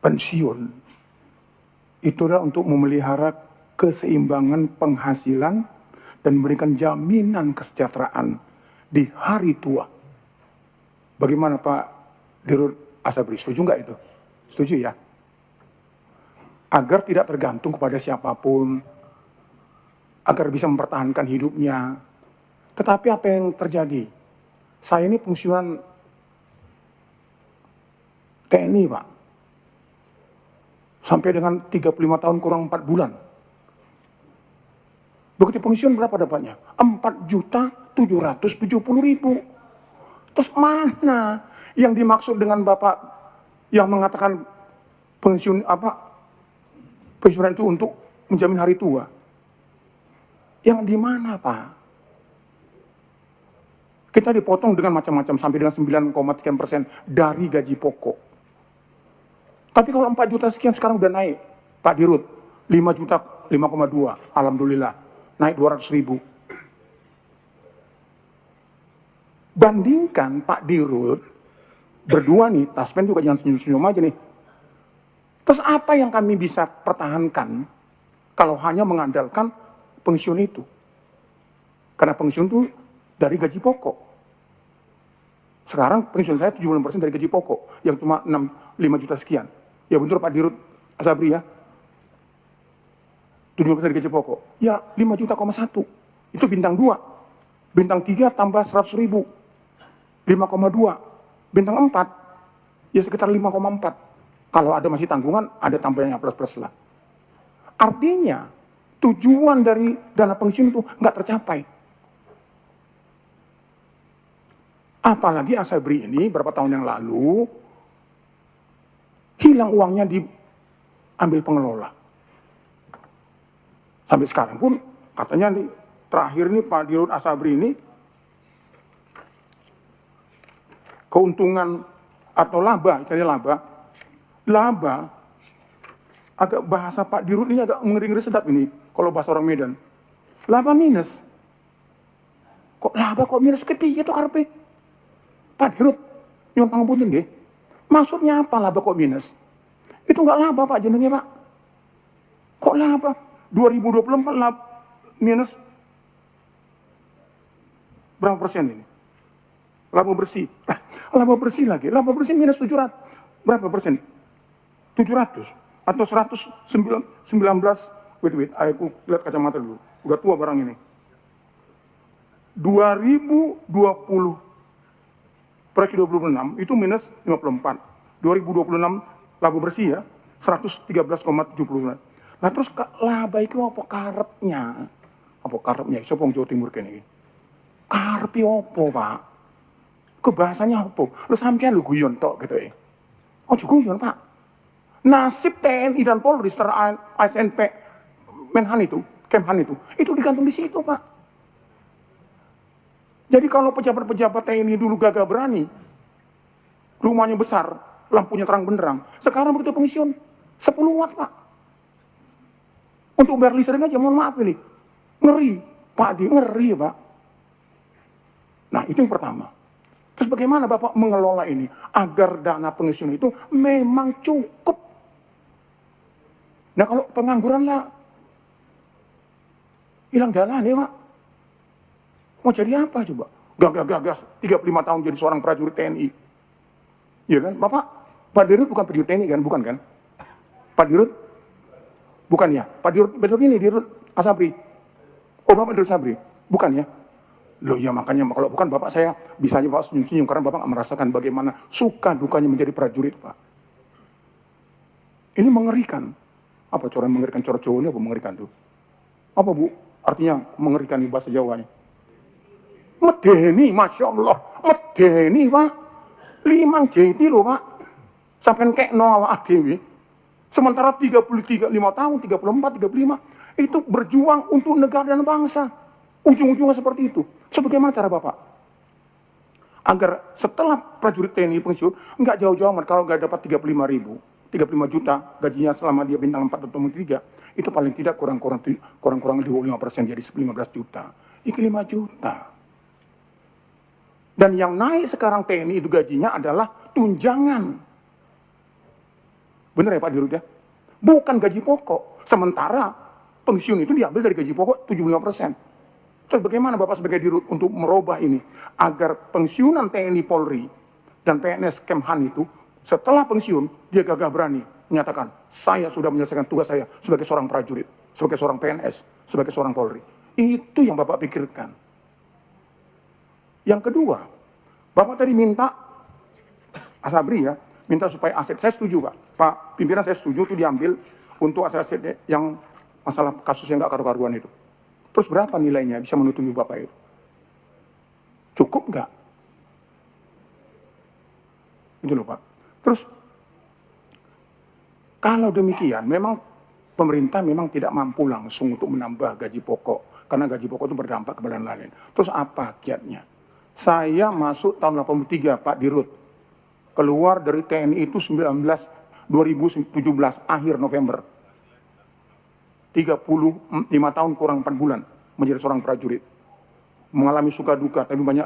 pensiun itu adalah untuk memelihara keseimbangan penghasilan dan memberikan jaminan kesejahteraan di hari tua. Bagaimana Pak Dirut Asabri, setuju nggak itu? Setuju ya? Agar tidak tergantung kepada siapapun, agar bisa mempertahankan hidupnya. Tetapi apa yang terjadi? Saya ini pensiunan TNI Pak. Sampai dengan 35 tahun kurang 4 bulan. Begitu pensiun berapa dapatnya? 4.770.000. Terus mana yang dimaksud dengan Bapak yang mengatakan pensiunan itu untuk menjamin hari tua? Yang di mana Pak? Kita dipotong dengan macam-macam sampai dengan 9,3% dari gaji pokok. Tapi kalau 4 juta sekian sekarang udah naik, Pak Dirut, 5 juta 5,2, alhamdulillah, naik 200.000. Bandingkan Pak Dirut, berdua nih, Taspen juga jangan senyum-senyum aja nih. Terus apa yang kami bisa pertahankan kalau hanya mengandalkan pensiun itu? Karena pensiun itu dari gaji pokok. Sekarang pensiun saya 70% dari gaji pokok, yang cuma 5 juta sekian. Ya betul Pak Dirut Asabri ya. 70% dari gaji pokok. Ya 5 juta, 1. Itu bintang 2. Bintang 3 tambah 100.000. 5,2. Bintang 4 ya sekitar 5,4. Kalau ada masih tanggungan, ada tambahannya plus-plus lah. Artinya tujuan dari dana pensiun itu nggak tercapai. Apalagi Asabri ini berapa tahun yang lalu hilang uangnya diambil pengelola. Sampai sekarang pun katanya nih, terakhir ini Pak Dirut Asabri ini keuntungan atau laba, istilahnya laba agak bahasa Pak Dirut ini agak ngeri-ngeri sedap ini kalau bahasa orang Medan. Laba minus. Kok laba kok minus kepiye to karepe? Pak Dirut, nyuwun pangapunten nggih. Maksudnya apa laba kok minus? Itu enggak laba Pak jenenge Pak. Kok laba? 2024 laba minus berapa persen ini? Laba bersih. Laba bersih lagi. Laba bersih minus 700. Berapa persen? 700 atau 119. Wait, aku lihat kacamata dulu. Udah tua barang ini. 2020 per 26 itu minus 54. 2026 laba bersih ya 113,70. Nah terus laba itu apa karepnya? Apa karepnya? Siapa yang Jawa Timur kene iki? Karepe apa, Pak? Kebahasanya apa? Lu sampean lu guyon tok gitu ya. Ojo guyon, Pak. Nasib TNI dan Polri secara ASNP Menhan itu, Kemhan itu digantung di situ, Pak. Jadi kalau pejabat-pejabat TNI dulu gagah berani, rumahnya besar, lampunya terang benderang, sekarang begitu pensiun, 10 watt, Pak. Untuk bayar listrik aja, mohon maaf ini. Ngeri, Pak Di, ngeri, Pak. Nah, itu yang pertama. Terus bagaimana Bapak mengelola ini agar dana pensiun itu memang cukup? Nah, kalau pengangguran lah, hilang jalan ya, Pak. Mau jadi apa coba? Gagas 35 tahun jadi seorang prajurit TNI. Iya kan? Pak Dirut bukan prajurit TNI kan? Bukan kan? Pak Dirut? Bukan ya? Pak Dirut, betul ini Dirut Asabri. Oh, Bapak Dirut Asabri? Bukan ya? Loh ya makanya kalau bukan Bapak saya bisa aja Pak senyum-senyum karena Bapak nggak merasakan bagaimana suka dukanya menjadi prajurit, Pak. Ini mengerikan. Apa cara mengerikan? Cara Jawa ini apa mengerikan tuh? Apa Bu? Artinya mengerikan di bahasa Jawanya. Medeni, Masya Allah. Medeni, Pak. 5 JT loh, Pak. Sampai kekno awak dhewe. Sementara 5 tahun, 34, 35. Itu berjuang untuk negara dan bangsa. Ujung-ujungnya seperti itu. Sebagaimana cara Bapak? Agar setelah prajurit TNI pensiun, nggak jauh-jauh amat. Kalau nggak dapat 35.000, 35 juta, gajinya selama dia bintang 4 atau 3, itu paling tidak kurang-kurang 25% jadi 15 juta. Ini 5 juta. Dan yang naik sekarang TNI itu gajinya adalah tunjangan. Bener ya Pak Dirut ya? Bukan gaji pokok. Sementara pensiun itu diambil dari gaji pokok 75%. Terus bagaimana Bapak sebagai Dirut untuk merubah ini? Agar pensiunan TNI Polri dan PNS Kemhan itu setelah pensiun dia gagah berani menyatakan saya sudah menyelesaikan tugas saya sebagai seorang prajurit, sebagai seorang PNS, sebagai seorang Polri. Itu yang Bapak pikirkan. Yang kedua, Bapak tadi minta Asabri ya, minta supaya aset, saya setuju Pak. Pak pimpinan saya setuju itu diambil untuk aset-aset yang masalah kasus yang nggak karu-karuan itu. Terus berapa nilainya bisa menutupi Bapak itu? Cukup nggak? Itu loh Pak. Terus kalau demikian memang pemerintah memang tidak mampu langsung untuk menambah gaji pokok. Karena gaji pokok itu berdampak kepada lain-lain. Terus apa kiatnya? Saya masuk tahun 83 Pak Dirut. Keluar dari TNI itu 2017 akhir November. 35 tahun kurang 4 bulan menjadi seorang prajurit. Mengalami suka duka, tapi banyak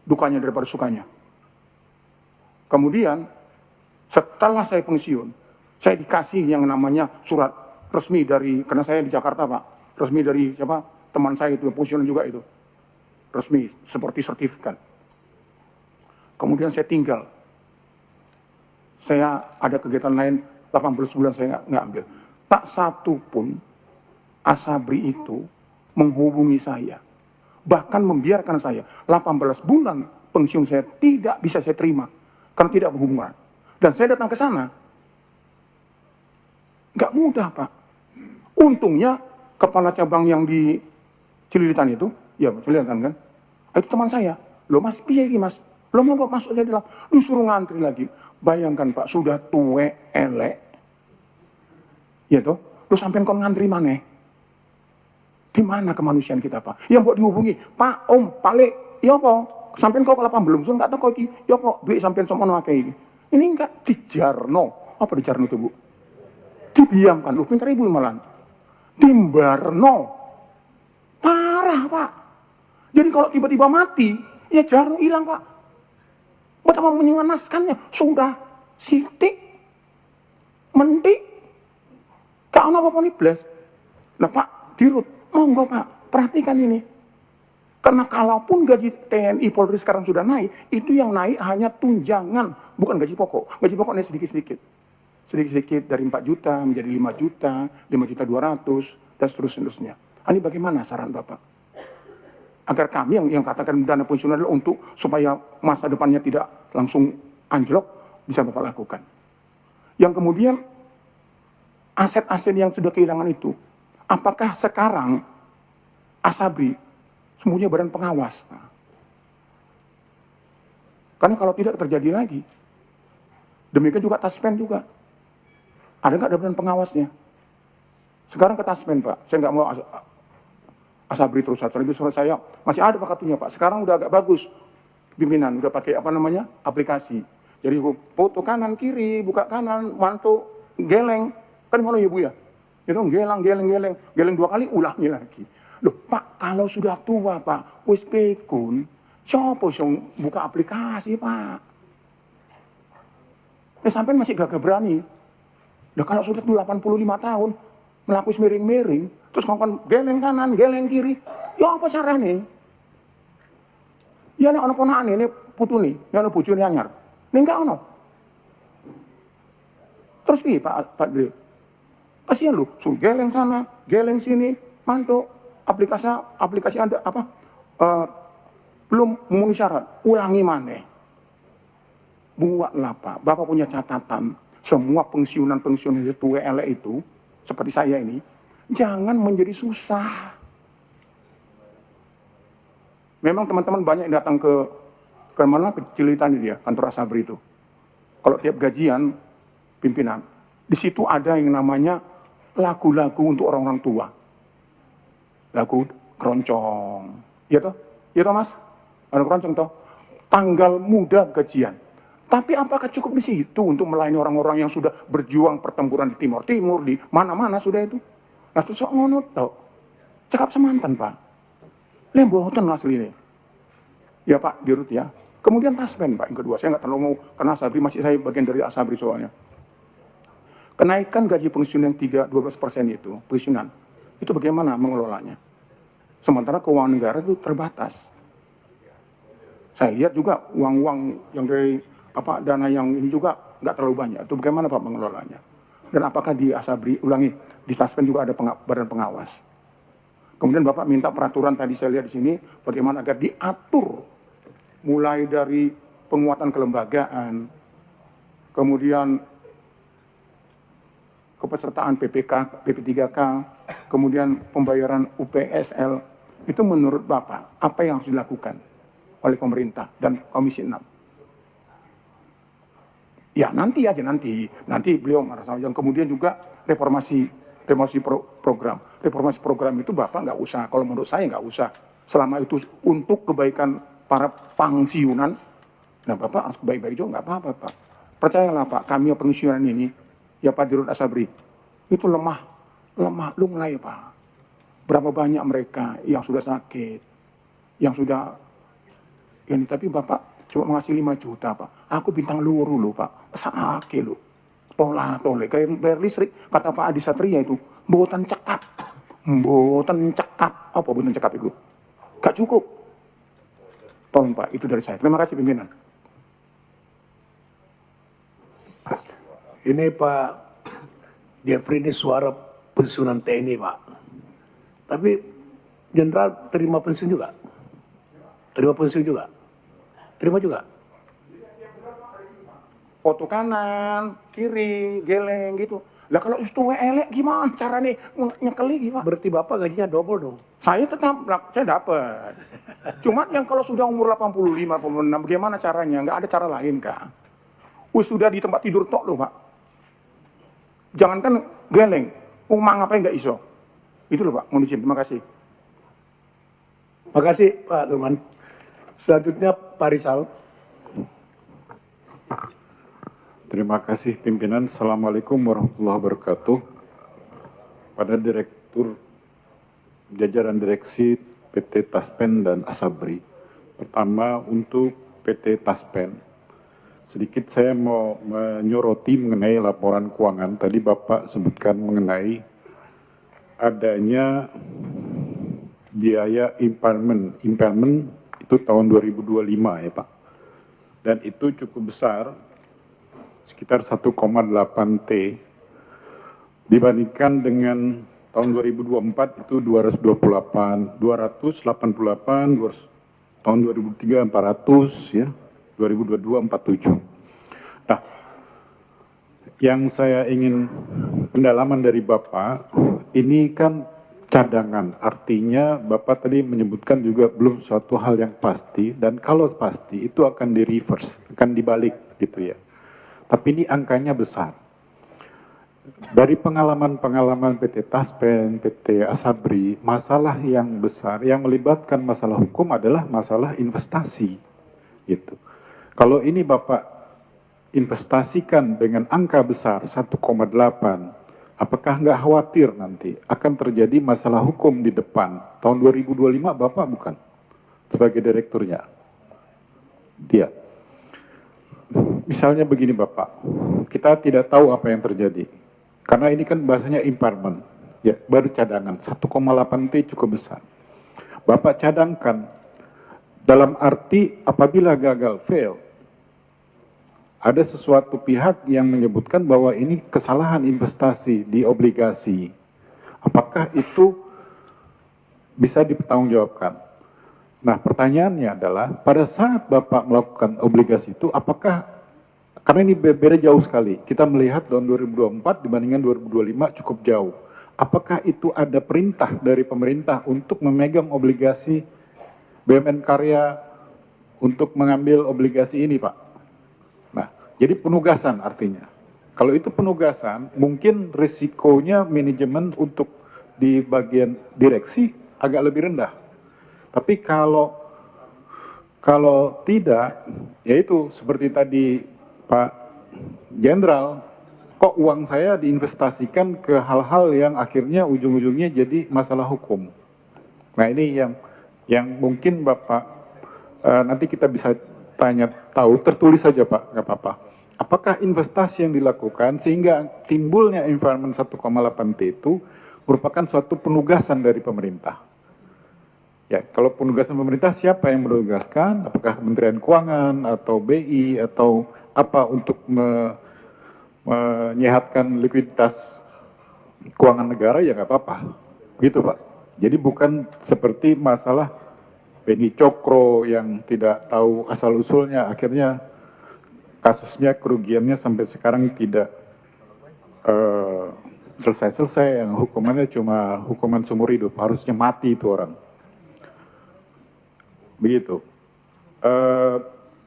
dukanya daripada sukanya. Kemudian setelah saya pensiun, saya dikasih yang namanya surat resmi dari, karena saya di Jakarta Pak, resmi dari siapa? Teman saya itu, pensiun juga itu. Resmi, seperti sertifikat. Kemudian saya tinggal. Saya ada kegiatan lain, 18 bulan saya nggak ambil. Tak satu pun Asabri itu menghubungi saya. Bahkan membiarkan saya. 18 bulan pensiun saya tidak bisa saya terima. Karena tidak berhubungan. Dan saya datang ke sana. Nggak mudah Pak. Untungnya kepala cabang yang di Cililitan itu, ya Cililitan kan, itu teman saya. Loh Mas, piye iki Mas? Lo mau masuk saya dalam, disuruh ngantri lagi. Bayangkan Pak, sudah tuwe elek. Ya toh, lu sampean kok ngantri mana? Di mana kemanusiaan kita Pak? Yang buat dihubungi, Pak, Om, Pak Le, ya apa? Sampean kok kelapa belum, so nggak tahu kok iki, ya apa? Duit sampean semono akeh iki. Ini enggak dijarno. Apa dijarno itu Bu? Didiamkan, lu pintar ibu malan. Dimbarno. Parah Pak. Jadi kalau tiba-tiba mati, ya jarno hilang Pak. Betapa menyenangkannya, sudah sitik, mentik, gak ada apa-apa nih bles. Nah Pak Dirut, monggo Pak, perhatikan ini. Karena kalaupun gaji TNI Polri sekarang sudah naik, itu yang naik hanya tunjangan, bukan gaji pokok. Gaji pokok naik sedikit-sedikit. Sedikit-sedikit dari 4 juta menjadi 5 juta, 5 juta 200, dan seterusnya. Ini bagaimana saran Bapak? Agar kami yang katakan dana pensiun adalah untuk supaya masa depannya tidak langsung anjlok, bisa Bapak lakukan. Yang kemudian aset-aset yang sudah kehilangan itu, apakah sekarang Asabri semuanya badan pengawas? Karena kalau tidak terjadi lagi, demikian juga Taspen juga. Ada nggak badan pengawasnya? Sekarang ke Taspen Pak, saya nggak mau Asabri terus surat saya masih ada Pak kartunya Pak. Sekarang udah agak bagus pimpinan, udah pakai apa namanya aplikasi. Jadi foto kanan kiri, buka kanan, mantu, geleng, kan malu ya Bu ya. Itu geleng 2 kali, ulangi lagi. Loh Pak, kalau sudah tua Pak, wis pekun, siapa yang buka aplikasi Pak? Sampai masih gagah berani. Loh kalau sudah 85 tahun, melakukan miring-miring, terus ngomong geleng kanan, geleng kiri, ya apa caranya? Ya ini ada ponaan ini putu nih, ini ada bujuni anyar. Ini enggak ada. Terus piye Pak Dri? Kasihan lu, suruh geleng sana, geleng sini, mantuk, aplikasi Anda apa? Belum memenuhi syarat, ulangi mana? Buatlah Pak, Bapak punya catatan, semua pensiunan itu WLE itu, seperti saya ini, jangan menjadi susah. Memang teman-teman banyak yang datang ke mana? Ke Cililitan ini ya, kantor Asabri itu. Kalau tiap gajian pimpinan, di situ ada yang namanya lagu-lagu untuk orang-orang tua. Lagu keroncong. Iya toh? Iya toh Mas? Ada keroncong toh? Tanggal muda gajian. Tapi apakah cukup di situ untuk melayani orang-orang yang sudah berjuang pertempuran di Timur Timur, di mana-mana sudah itu? Nah terus sok ngono tau. Cakap semantan Pak. Lembotan asli ini. Ya Pak Dirut ya. Kemudian Taspen Pak yang kedua. Saya nggak terlalu mau, karena Asabri masih saya bagian dari Asabri soalnya. Kenaikan gaji pensiun yang 12% itu, pensiunan, itu bagaimana mengelolanya? Sementara keuangan negara itu terbatas. Saya lihat juga uang-uang yang dari dana yang ini juga nggak terlalu banyak. Itu bagaimana Pak mengelolanya? Dan apakah di Asabri, di Taspen juga ada badan pengawas? Kemudian Bapak minta peraturan tadi saya lihat di sini, bagaimana agar diatur mulai dari penguatan kelembagaan, kemudian kepesertaan PPK, PP3K, kemudian pembayaran UPSL, itu menurut Bapak, apa yang harus dilakukan oleh pemerintah dan Komisi 6? Ya nanti aja, nanti beliau merasa. Yang kemudian juga reformasi program. Reformasi program itu Bapak nggak usah, kalau menurut saya nggak usah. Selama itu untuk kebaikan para pensiunan, nah Bapak harus baik-baik juga, nggak apa-apa Pak. Percayalah Pak, kami pensiunan ini, ya Pak Dirut Asabri, itu lemah lunglai Pak. Berapa banyak mereka yang sudah sakit, yang sudah ini, tapi Bapak cuma mengasih 5 juta Pak. Aku bintang luru loh Pak, sakit loh. Tole, kayak bayar listrik, kata Pak Adi Satria itu, mboten cekap. Apa mboten cekap itu? Gak cukup. Tolong Pak, itu dari saya. Terima kasih pimpinan. Ini Pak Jeffrey ini suara pensiunan TNI Pak. Tapi Jenderal terima pensiun juga? Terima pensiun juga? Terima juga? Foto kanan, kiri, geleng gitu. Lah kalau itu elek gimana caranya nyekeli gimana? Berarti Bapak gajinya double dong? Saya dapat. Cuma yang kalau sudah umur 85, 86, bagaimana caranya? Nggak ada cara lain Kak. Sudah di tempat tidur tok loh Pak. Jangankan geleng, umang apa nggak iso. Itu loh Pak, mohon izin, terima kasih. Makasih Pak Turman. Selanjutnya Pak Rizal. Terima kasih pimpinan. Assalamualaikum warahmatullahi wabarakatuh. Pada Direktur jajaran direksi PT Taspen dan Asabri. Pertama untuk PT Taspen. Sedikit saya mau menyoroti mengenai laporan keuangan. Tadi Bapak sebutkan mengenai adanya biaya impairment itu tahun 2025 ya Pak. Dan itu cukup besar, sekitar 1,8 T, dibandingkan dengan tahun 2024 itu 288, tahun 2003 400 ya, 2022 47. Nah, yang saya ingin pendalaman dari Bapak, ini kan cadangan, artinya Bapak tadi menyebutkan juga belum suatu hal yang pasti, dan kalau pasti itu akan di reverse, akan dibalik gitu ya. Tapi ini angkanya besar. Dari pengalaman-pengalaman PT Taspen, PT Asabri, masalah yang besar yang melibatkan masalah hukum adalah masalah investasi. Gitu. Kalau ini Bapak investasikan dengan angka besar 1,8, apakah nggak khawatir nanti akan terjadi masalah hukum di depan? Tahun 2025 Bapak bukan sebagai direkturnya. Dia. Misalnya begini Bapak, kita tidak tahu apa yang terjadi. Karena ini kan bahasanya impairment, ya baru cadangan, 1,8 T cukup besar. Bapak cadangkan, dalam arti apabila gagal, fail, ada sesuatu pihak yang menyebutkan bahwa ini kesalahan investasi di obligasi. Apakah itu bisa dipertanggungjawabkan? Nah, pertanyaannya adalah, pada saat Bapak melakukan obligasi itu, apakah, karena ini beda jauh sekali, kita melihat tahun 2024 dibandingkan 2025 cukup jauh. Apakah itu ada perintah dari pemerintah untuk memegang obligasi BUMN Karya untuk mengambil obligasi ini, Pak? Nah, jadi penugasan artinya. Kalau itu penugasan, mungkin risikonya manajemen untuk di bagian direksi agak lebih rendah. Tapi kalau tidak, yaitu seperti tadi Pak Jenderal, kok uang saya diinvestasikan ke hal-hal yang akhirnya ujung-ujungnya jadi masalah hukum. Nah ini yang mungkin Bapak nanti kita bisa tanya tahu, tertulis saja Pak, nggak apa-apa. apakah investasi yang dilakukan sehingga timbulnya environment 1,8T itu merupakan suatu penugasan dari pemerintah. Ya, kalau penugasan pemerintah siapa yang menugaskan? Apakah Kementerian Keuangan atau BI atau apa untuk menyehatkan likuiditas keuangan negara? Ya nggak apa-apa, gitu Pak. Jadi bukan seperti masalah Beni Cokro yang tidak tahu asal usulnya, akhirnya kasusnya kerugiannya sampai sekarang tidak selesai-selesai, yang hukumannya cuma hukuman seumur hidup, harusnya mati itu orang. Begitu.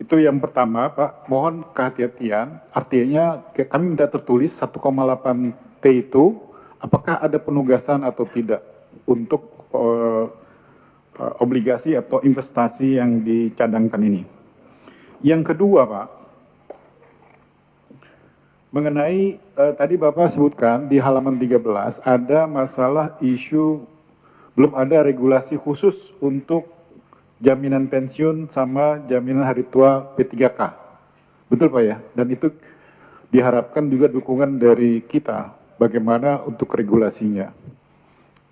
Itu yang pertama, Pak. Mohon kehati-hatian. Artinya kami minta tertulis 1,8T itu apakah ada penugasan atau tidak untuk obligasi atau investasi yang dicadangkan ini. Yang kedua, Pak, mengenai tadi Bapak sebutkan di halaman 13 ada masalah isu belum ada regulasi khusus untuk jaminan pensiun sama jaminan hari tua P3K. Betul Pak ya? Dan itu diharapkan juga dukungan dari kita bagaimana untuk regulasinya.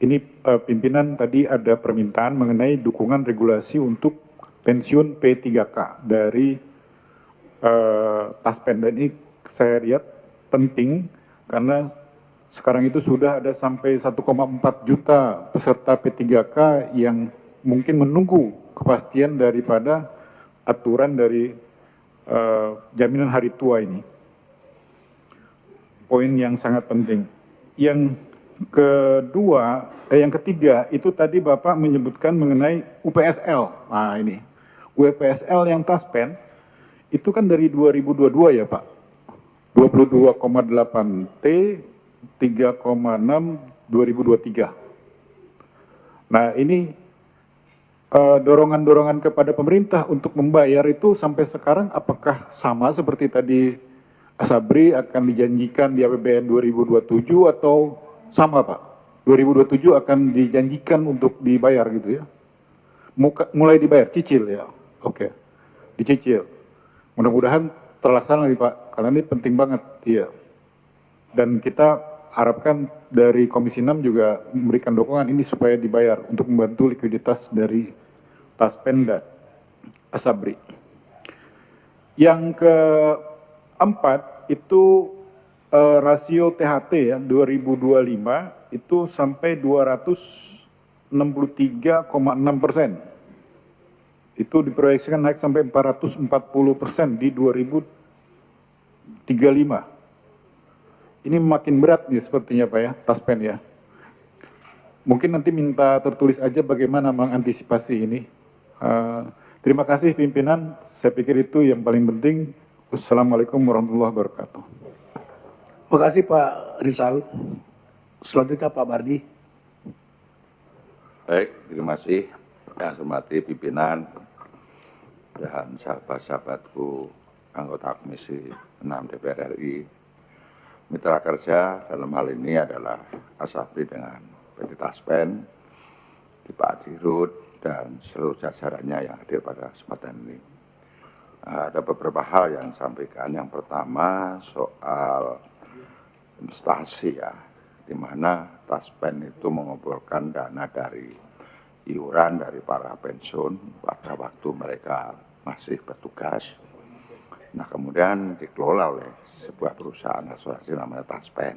Ini pimpinan tadi ada permintaan mengenai dukungan regulasi untuk pensiun P3K dari Taspen. Dan ini saya lihat penting karena sekarang itu sudah ada sampai 1,4 juta peserta P3K yang mungkin menunggu kepastian daripada aturan dari jaminan hari tua ini. Poin yang sangat penting. Yang kedua, yang ketiga itu tadi Bapak menyebutkan mengenai UPSL. Nah ini, UPSL yang Taspen itu kan dari 2022 ya Pak. 22,8T, 3,6 2023. Nah ini dorongan-dorongan kepada pemerintah untuk membayar itu sampai sekarang apakah sama seperti tadi Asabri akan dijanjikan di APBN 2027 atau sama Pak? 2027 akan dijanjikan untuk dibayar gitu ya? Mulai dibayar, cicil ya? Oke, dicicil. Mudah-mudahan terlaksana nih Pak, karena ini penting banget. Iya. Dan kita harapkan dari Komisi 6 juga memberikan dukungan ini supaya dibayar untuk membantu likuiditas dari Taspen dan Asabri. Yang keempat itu rasio THT ya 2025 itu sampai 263,6%. Itu diproyeksikan naik sampai 440% di 2035. Ini makin berat nih sepertinya Pak ya, Taspen ya. Mungkin nanti minta tertulis aja bagaimana mengantisipasi ini. Terima kasih pimpinan, saya pikir itu yang paling penting. Wassalamualaikum warahmatullahi wabarakatuh. Terima kasih Pak Rizal. Selanjutnya Pak Bardi. Baik, terima kasih yang saya hormati pimpinan dan sahabat-sahabatku anggota Komisi 6 DPR RI. Mitra kerja dalam hal ini adalah Asabri dengan PT Taspen, Pak Dirut, dan seluruh jajarannya yang hadir pada kesempatan ini. Ada beberapa hal yang disampaikan. Yang pertama soal investasi ya, di mana Taspen itu mengumpulkan dana dari iuran dari para pensiun pada waktu mereka masih bertugas. Nah kemudian dikelola oleh sebuah perusahaan asuransi namanya Taspen.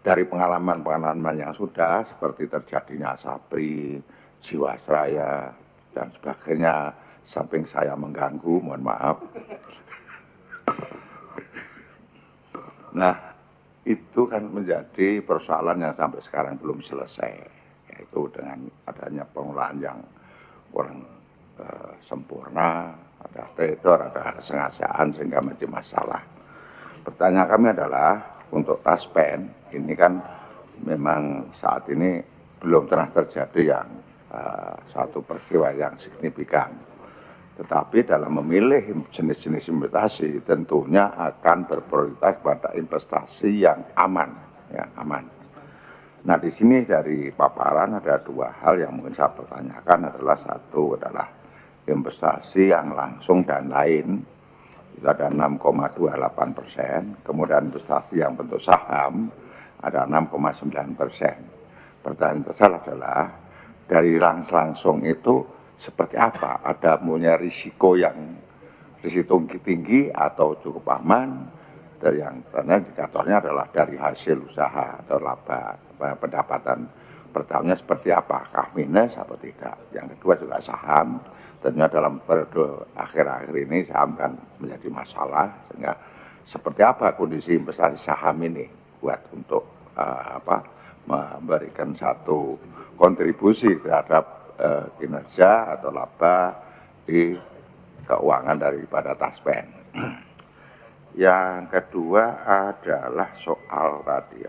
Dari pengalaman-pengalaman yang sudah seperti terjadinya Asabri, Jiwasraya, dan sebagainya, samping saya mengganggu, mohon maaf. Nah, itu kan menjadi persoalan yang sampai sekarang belum selesai, yaitu dengan adanya pengelolaan yang kurang sempurna, ada teror, ada kesengajaan sehingga menjadi masalah. Pertanyaan kami adalah untuk Taspen, ini kan memang saat ini belum pernah terjadi yang satu peristiwa yang signifikan. Tetapi dalam memilih jenis-jenis investasi tentunya akan berprioritas pada investasi yang aman, ya aman. Nah di sini dari paparan ada dua hal yang mungkin saya pertanyakan adalah satu adalah investasi yang langsung dan lain itu ada 6,28%, kemudian investasi yang bentuk saham ada 6,9%. Pertanyaan tersebut adalah dari langsung itu seperti apa? Ada punya risiko yang risiko tinggi atau cukup aman? Dari yang karena indikatornya adalah dari hasil usaha atau laba, pendapatan per tahunnya seperti apakah minus atau tidak. Yang kedua juga saham, tentunya dalam periode akhir-akhir ini saham kan menjadi masalah, sehingga seperti apa kondisi investasi saham ini buat untuk memberikan satu kontribusi terhadap kinerja atau laba di keuangan daripada Taspen. Yang kedua adalah soal tadi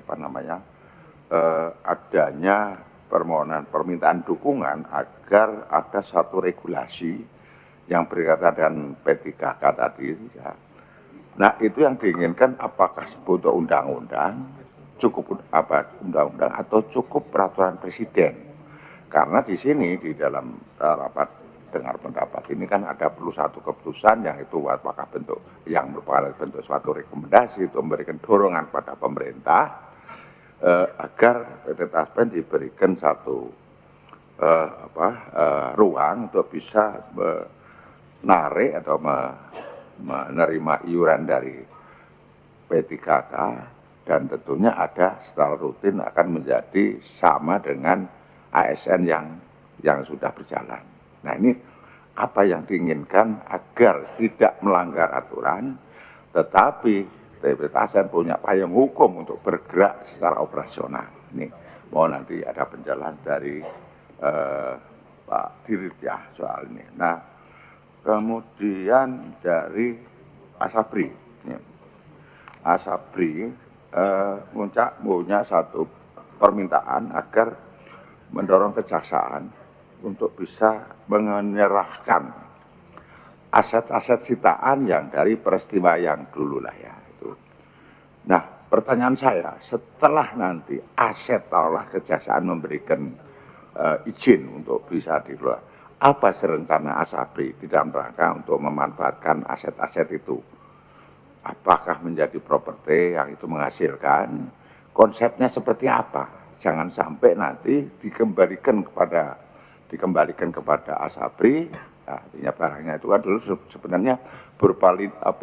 adanya permintaan dukungan agar ada satu regulasi yang berkaitan dengan P3K tadi. Ya. Nah itu yang diinginkan apakah sebuah undang-undang, cukup undang-undang atau cukup peraturan presiden? Karena di sini di dalam rapat dengar pendapat ini kan ada perlu satu keputusan yang itu apakah yang merupakan bentuk suatu rekomendasi untuk memberikan dorongan pada pemerintah agar PT Taspen diberikan satu ruang untuk bisa menarik atau menerima iuran dari P3K dan tentunya ada secara rutin akan menjadi sama dengan ASN yang sudah berjalan. Nah ini apa yang diinginkan agar tidak melanggar aturan, tetapi PT Taspen punya payung hukum untuk bergerak secara operasional. Ini mau nanti ada penjelasan dari Pak Dirut ya soal ini. Nah kemudian dari Asabri, Asabri punya satu permintaan agar mendorong kejaksaan untuk bisa menyerahkan aset-aset sitaan yang dari peristiwa yang dulu lah ya itu. Nah pertanyaan saya, setelah nanti aset taruhlah kejaksaan memberikan izin untuk bisa dikelola, apa rencana Asabri di dalam rangka untuk memanfaatkan aset-aset itu? Apakah menjadi properti yang itu menghasilkan? Konsepnya seperti apa? Jangan sampai nanti dikembalikan kepada Asabri, artinya barangnya itu kan dulu sebenarnya berupa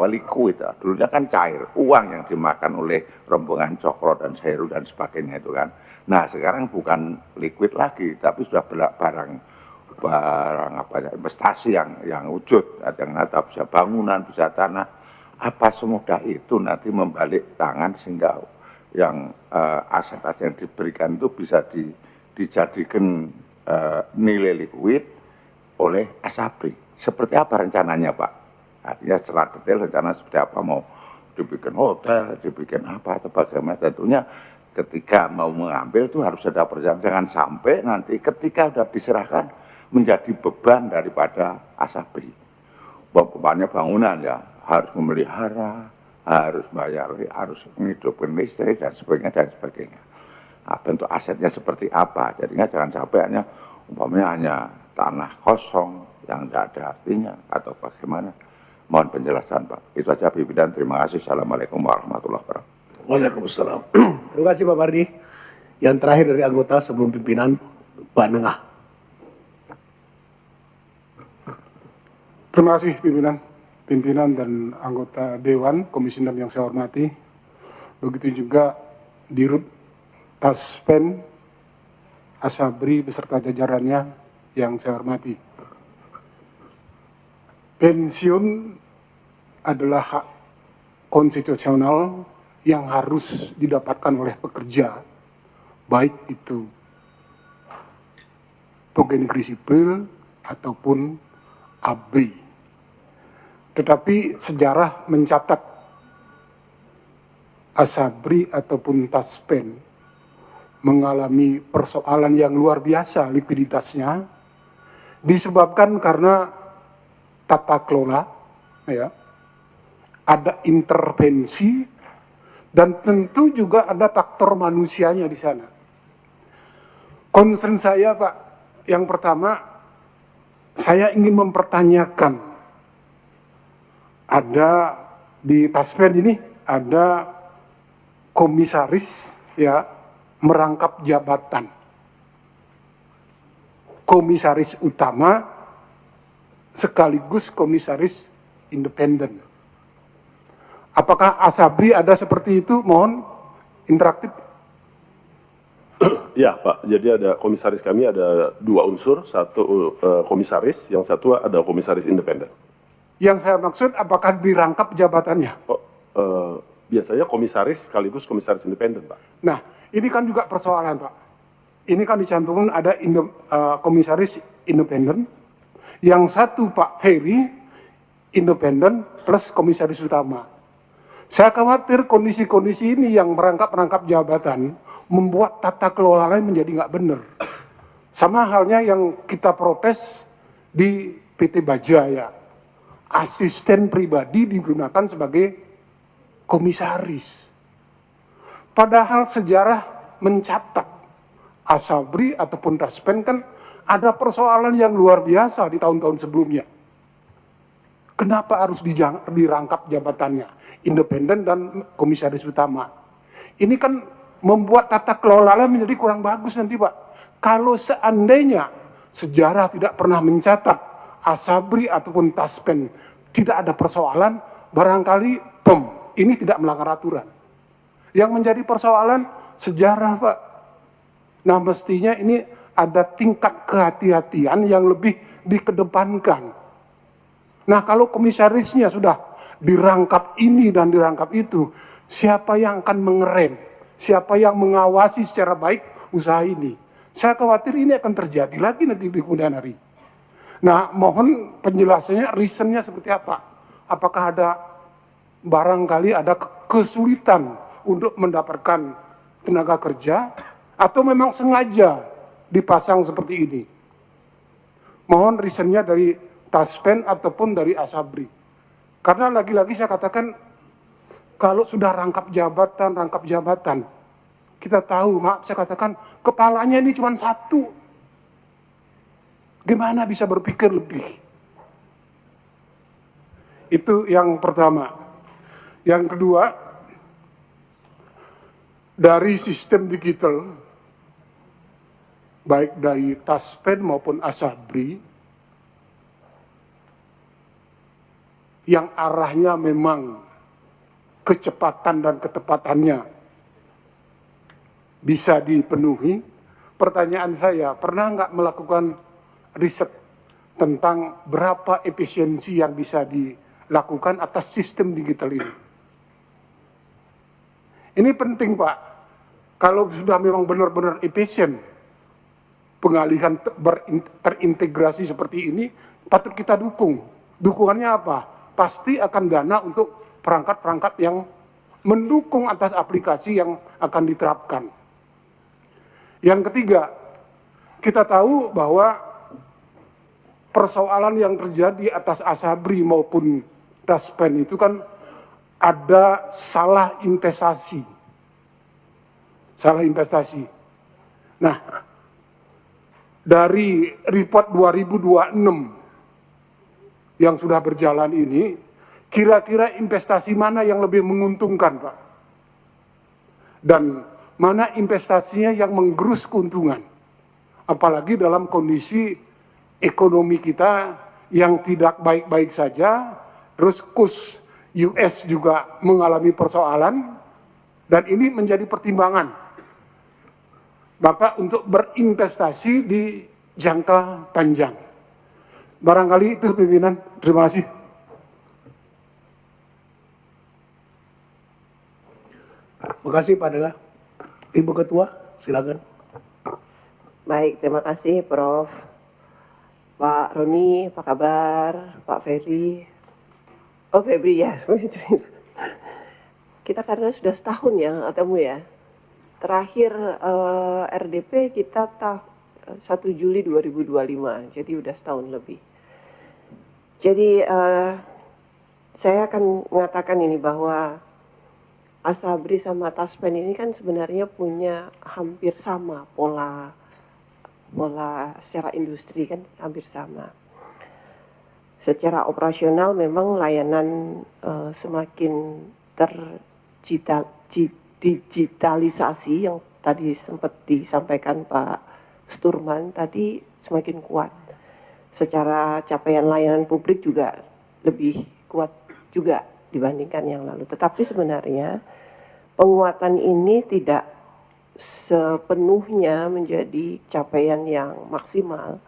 liquid, dulunya kan cair, uang yang dimakan oleh rombongan Cokro dan Seheru dan sebagainya itu kan. Nah sekarang bukan liquid lagi, tapi sudah barang investasi yang wujud, yang ada bisa bangunan, bisa tanah. Apa semudah itu nanti membalik tangan sehingga yang aset-aset yang diberikan itu bisa dijadikan nilai likuid oleh Asabri. Seperti apa rencananya Pak? Artinya secara detail rencana seperti apa, mau dibikin hotel, dibikin apa atau bagaimana? Tentunya ketika mau mengambil itu harus ada perjalanan, jangan sampai nanti ketika sudah diserahkan menjadi beban daripada Asabri. Umpamanya bangunan ya harus memelihara, harus bayar, harus menghidupkan listrik dan sebagainya. Nah, bentuk asetnya seperti apa? Jadinya jangan sampai umpamanya hanya tanah kosong yang tidak ada artinya atau bagaimana. Mohon penjelasan Pak. Itu saja pimpinan. Terima kasih. Assalamualaikum warahmatullahi wabarakatuh. Waalaikumsalam. Terima kasih Pak Mardi. Yang terakhir dari anggota sebelum pimpinan, Pak Nengah. Terima kasih pimpinan dan anggota Dewan, Komisi 6 yang saya hormati. Begitu juga Dirut Taspen, Asabri beserta jajarannya yang saya hormati. Pensiun adalah hak konstitusional yang harus didapatkan oleh pekerja, baik itu pegawai negeri sipil ataupun ABRI. Tetapi sejarah mencatat Asabri ataupun Taspen mengalami persoalan yang luar biasa likuiditasnya disebabkan karena tata kelola, ya, ada intervensi dan tentu juga ada faktor manusianya di sana. Concern saya Pak, yang pertama saya ingin mempertanyakan ada di Taspen ini ada komisaris ya merangkap jabatan. Komisaris utama sekaligus komisaris independen. Apakah Asabri ada seperti itu? Mohon interaktif. Ya Pak, jadi ada komisaris kami ada 2 unsur, satu komisaris, yang satu ada komisaris independen. Yang saya maksud apakah dirangkap jabatannya? Oh, biasanya komisaris sekaligus komisaris independen Pak. Nah, ini kan juga persoalan Pak. Ini kan dicantumkan ada komisaris independen, yang satu Pak Ferry independen plus komisaris utama. Saya khawatir kondisi-kondisi ini yang merangkap-rangkap jabatan membuat tata kelola lain menjadi nggak benar. Sama halnya yang kita protes di PT Bajaya. Asisten pribadi digunakan sebagai komisaris. Padahal sejarah mencatat Asabri ataupun Taspen kan ada persoalan yang luar biasa di tahun-tahun sebelumnya. Kenapa harus dirangkap jabatannya? Independen dan komisaris utama. Ini kan membuat tata kelola menjadi kurang bagus nanti Pak. Kalau seandainya sejarah tidak pernah mencatat Asabri ataupun Taspen tidak ada persoalan, barangkali ini tidak melanggar aturan. Yang menjadi persoalan sejarah Pak. Nah mestinya ini ada tingkat kehati-hatian yang lebih dikedepankan. Nah kalau komisarisnya sudah dirangkap ini dan dirangkap itu, siapa yang akan mengerem? Siapa yang mengawasi secara baik usaha ini? Saya khawatir ini akan terjadi lagi nanti di kemudian hari. Nah, mohon penjelasannya, reasonnya seperti apa? Apakah ada barangkali ada kesulitan untuk mendapatkan tenaga kerja, atau memang sengaja dipasang seperti ini? Mohon reasonnya dari Taspen ataupun dari Asabri. Karena lagi-lagi saya katakan, kalau sudah rangkap jabatan, kita tahu, maaf saya katakan, kepalanya ini cuma satu. Gimana bisa berpikir lebih? Itu yang pertama. Yang kedua, dari sistem digital, baik dari Taspen maupun Asabri, yang arahnya memang kecepatan dan ketepatannya bisa dipenuhi. Pertanyaan saya, pernah nggak melakukan riset tentang berapa efisiensi yang bisa dilakukan atas sistem digital ini? Ini penting Pak. Kalau sudah memang benar-benar efisien, pengalihan terintegrasi seperti ini, patut kita dukung. Dukungannya apa? Pasti akan dana untuk perangkat-perangkat yang mendukung atas aplikasi yang akan diterapkan. Yang ketiga, kita tahu bahwa persoalan yang terjadi atas Asabri maupun Taspen itu kan ada salah investasi. Salah investasi. Nah, dari report 2026 yang sudah berjalan ini, kira-kira investasi mana yang lebih menguntungkan, Pak? Dan mana investasinya yang menggerus keuntungan? Apalagi dalam kondisi ekonomi kita yang tidak baik-baik saja, terus kurs US juga mengalami persoalan, dan ini menjadi pertimbangan Bapak untuk berinvestasi di jangka panjang. Barangkali itu pimpinan, terima kasih. Terima kasih Pak Dega. Ibu Ketua, silakan. Baik, terima kasih Prof. Pak Roni, apa kabar? Pak Ferry. Oh Febri ya. Kita karena sudah setahun ya ketemu ya. Terakhir RDP kita 1 Juli 2025, jadi udah setahun lebih. Jadi saya akan mengatakan ini bahwa Asabri sama Taspen ini kan sebenarnya punya hampir sama pola secara industri kan hampir sama. secara operasional memang layanan semakin digitalisasi yang tadi sempat disampaikan Pak Sturman tadi semakin kuat. Secara capaian layanan publik juga lebih kuat juga dibandingkan yang lalu. Tetapi sebenarnya penguatan ini tidak sepenuhnya menjadi capaian yang maksimal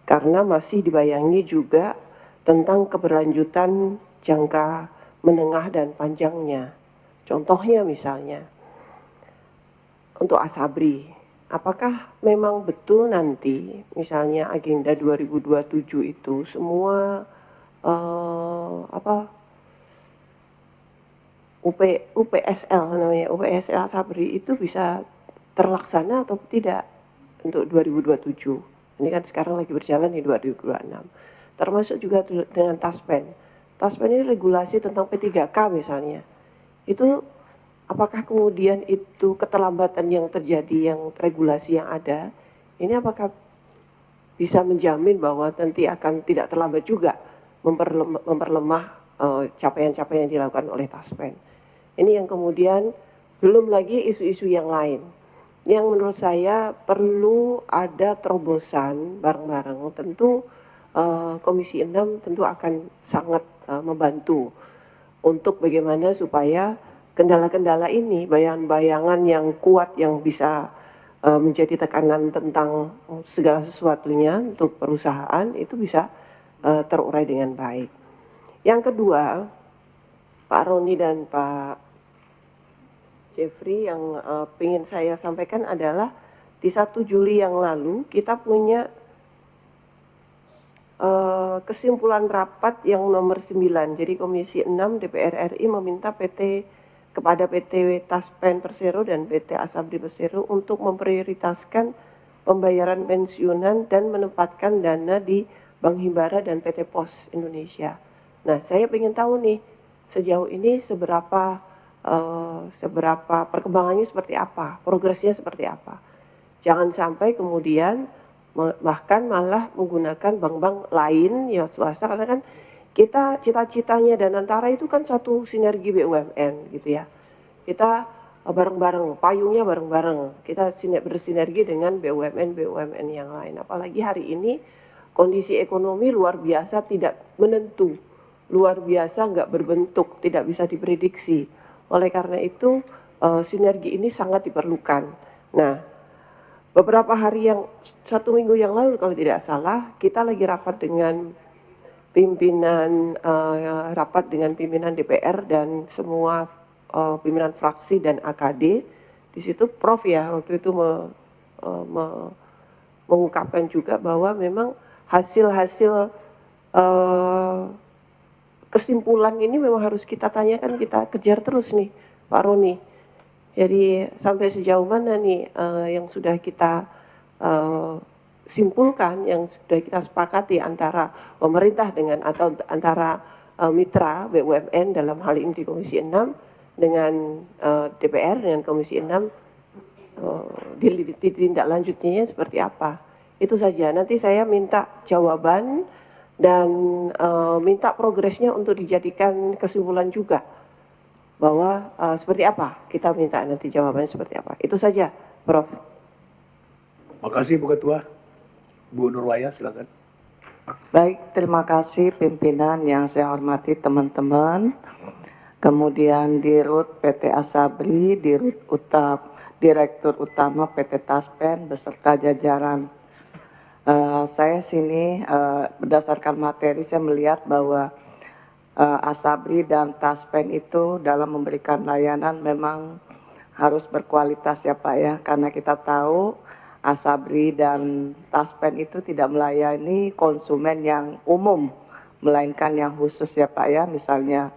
karena masih dibayangi juga tentang keberlanjutan jangka menengah dan panjangnya. Contohnya misalnya untuk Asabri, apakah memang betul nanti misalnya agenda 2027 itu semua UPSL namanya, UPSL Asabri itu bisa terlaksana atau tidak untuk 2027. Ini kan sekarang lagi berjalan di 2026. Termasuk juga dengan Taspen. Taspen ini regulasi tentang P3K misalnya. Itu apakah kemudian itu keterlambatan yang terjadi, yang regulasi yang ada, ini apakah bisa menjamin bahwa nanti akan tidak terlambat juga memperlemah capaian-capaian yang dilakukan oleh Taspen. Ini yang kemudian belum lagi isu-isu yang lain. Yang menurut saya perlu ada terobosan bareng-bareng. Tentu Komisi 6 tentu akan sangat membantu untuk bagaimana supaya kendala-kendala ini, bayangan-bayangan yang kuat yang bisa menjadi tekanan tentang segala sesuatunya untuk perusahaan itu bisa terurai dengan baik. Yang kedua, Pak Roni dan Pak Jeffrey yang ingin saya sampaikan adalah di 1 Juli yang lalu kita punya kesimpulan rapat yang nomor 9. Jadi Komisi 6 DPR RI meminta kepada PT Taspen Persero dan PT Asabri Persero untuk memprioritaskan pembayaran pensiunan dan menempatkan dana di Bank Himbara dan PT Pos Indonesia. Nah, saya ingin tahu nih sejauh ini seberapa perkembangannya seperti apa, progresnya seperti apa. Jangan sampai kemudian bahkan malah menggunakan bank-bank lain ya swasta, karena kan kita cita-citanya Danantara itu kan satu sinergi BUMN gitu ya. Kita bareng-bareng, payungnya bareng-bareng. Kita bersinergi dengan BUMN yang lain. Apalagi hari ini kondisi ekonomi luar biasa tidak menentu, luar biasa nggak berbentuk, tidak bisa diprediksi. Oleh karena itu sinergi ini sangat diperlukan. Nah, beberapa hari 1 minggu yang lalu kalau tidak salah, kita lagi rapat dengan pimpinan DPR dan semua pimpinan fraksi dan AKD. Di situ Prof ya waktu itu mengungkapkan juga bahwa memang hasil-hasil kesimpulan ini memang harus kita tanyakan, kita kejar terus nih Pak Roni. Jadi sampai sejauh mana nih yang sudah kita simpulkan, yang sudah kita sepakati antara pemerintah dengan atau antara mitra BUMN dalam hal ini di Komisi 6 dengan DPR dengan Komisi 6 ditindaklanjutnya seperti apa. Itu saja. Nanti saya minta jawaban dan minta progresnya untuk dijadikan kesimpulan juga. Bahwa seperti apa, kita minta nanti jawabannya seperti apa. Itu saja, Prof. Makasih Bu Ketua. Bu Nurwaya, silakan. Baik, terima kasih pimpinan yang saya hormati teman-teman. Kemudian Dirut PT Asabri, Direktur Utama PT Taspen beserta jajaran. Saya sini berdasarkan materi saya melihat bahwa Asabri dan Taspen itu dalam memberikan layanan memang harus berkualitas ya Pak ya, karena kita tahu Asabri dan Taspen itu tidak melayani konsumen yang umum, melainkan yang khusus ya Pak ya, misalnya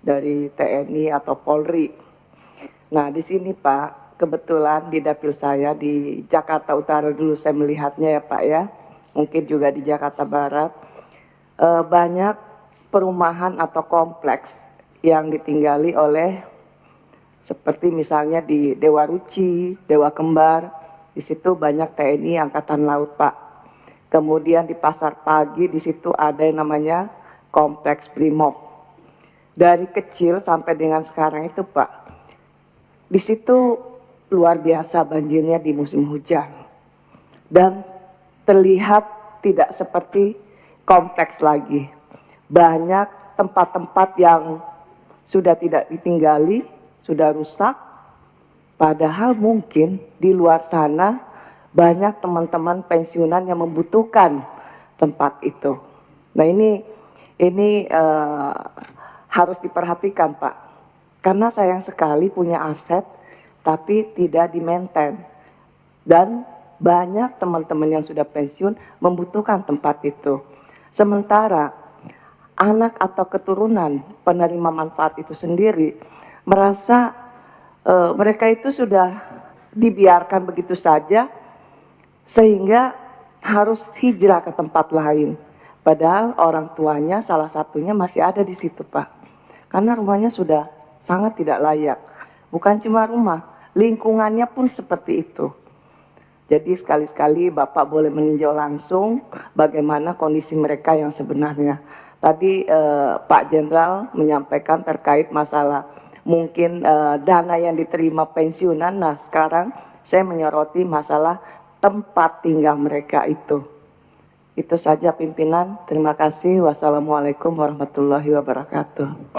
dari TNI atau Polri. Nah di sini Pak, kebetulan di dapil saya di Jakarta Utara dulu saya melihatnya ya Pak ya, mungkin juga di Jakarta Barat, banyak perumahan atau kompleks yang ditinggali oleh seperti misalnya di Dewa Ruci, Dewa Kembar, di situ banyak TNI Angkatan Laut Pak. Kemudian di Pasar Pagi di situ ada yang namanya kompleks Brimob. Dari kecil sampai dengan sekarang itu Pak, di situ luar biasa banjirnya di musim hujan. Dan terlihat tidak seperti kompleks lagi. Banyak tempat-tempat yang sudah tidak ditinggali, sudah rusak. Padahal mungkin di luar sana banyak teman-teman pensiunan yang membutuhkan tempat itu. Nah ini harus diperhatikan Pak. Karena sayang sekali punya aset tapi tidak di-maintain. Dan banyak teman-teman yang sudah pensiun membutuhkan tempat itu. Sementara anak atau keturunan penerima manfaat itu sendiri merasa mereka itu sudah dibiarkan begitu saja sehingga harus hijrah ke tempat lain. Padahal orang tuanya salah satunya masih ada di situ Pak. Karena rumahnya sudah sangat tidak layak. Bukan cuma rumah, lingkungannya pun seperti itu. Jadi sekali-sekali Bapak boleh meninjau langsung bagaimana kondisi mereka yang sebenarnya. Tadi Pak Jenderal menyampaikan terkait masalah mungkin dana yang diterima pensiunan. Nah sekarang saya menyoroti masalah tempat tinggal mereka itu. Itu saja pimpinan. Terima kasih. Wassalamualaikum warahmatullahi wabarakatuh.